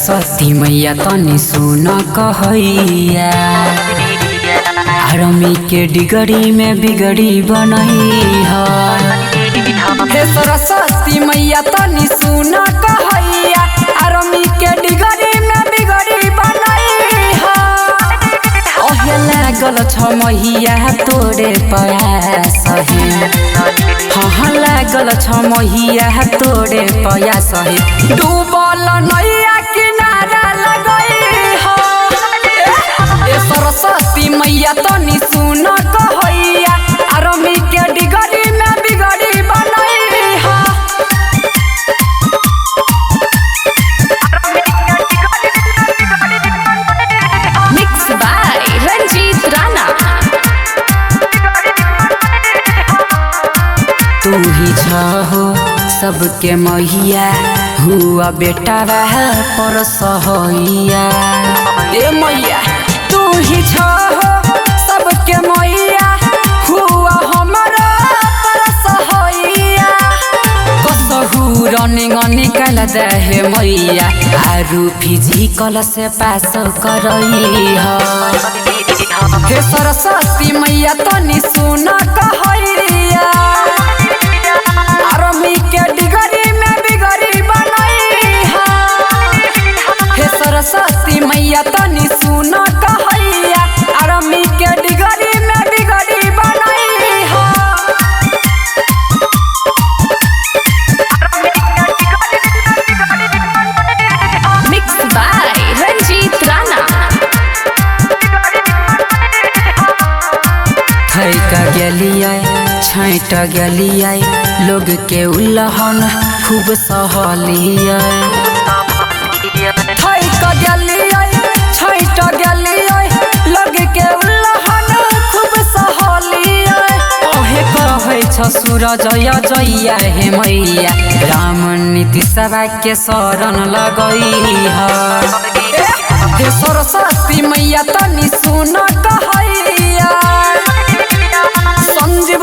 सरस्वती मैया तनी सुन कहैया आरमी के डिगरी में बिगड़ी बनई हे सरस्वती मैया तनी सुन कहैया आरमी के डिगरी में बिगड़ी बनई ओहे लागल छ मैया तोरे प्रयास हाँ लागल छ मैया तोरे प्रयास डूबल नैया किनारा लगई ए सरस्वती मैया तनी सुन कहैया आरमी के डिगरी में बिगड़ी बनई मिक्स बाय रंजीत राणा। तू ही हो सबके मैया हुआ बेटा पर सहैया ए मैया तू ही हो सबके मैया हुआ हमारा पर सहैया कसहू रनिंग निकाल दे मैया आरू फिजिकल से पास करई हे सरस्वती मैया तनी सुन कहैया आरमी के डिगरी में बिगड़ी बनई हे सरस्वती मैया तनी सुन कहैया आरमी के डिगरी में बिगड़ी बनई मिक्स बाय रंजीत राणा। थैका गेलियै छैट गेलियै लोग के उल्लहन खूब सहलियै थैका गेलियै छैट गेलियै लोग के उल्लहन खूब सहलियै ओहे कहै छ सूरज जइया हे मैया राम नीति सभा के शरण लगई हे सरस्वती मैया तनी सुन कहैया संजीव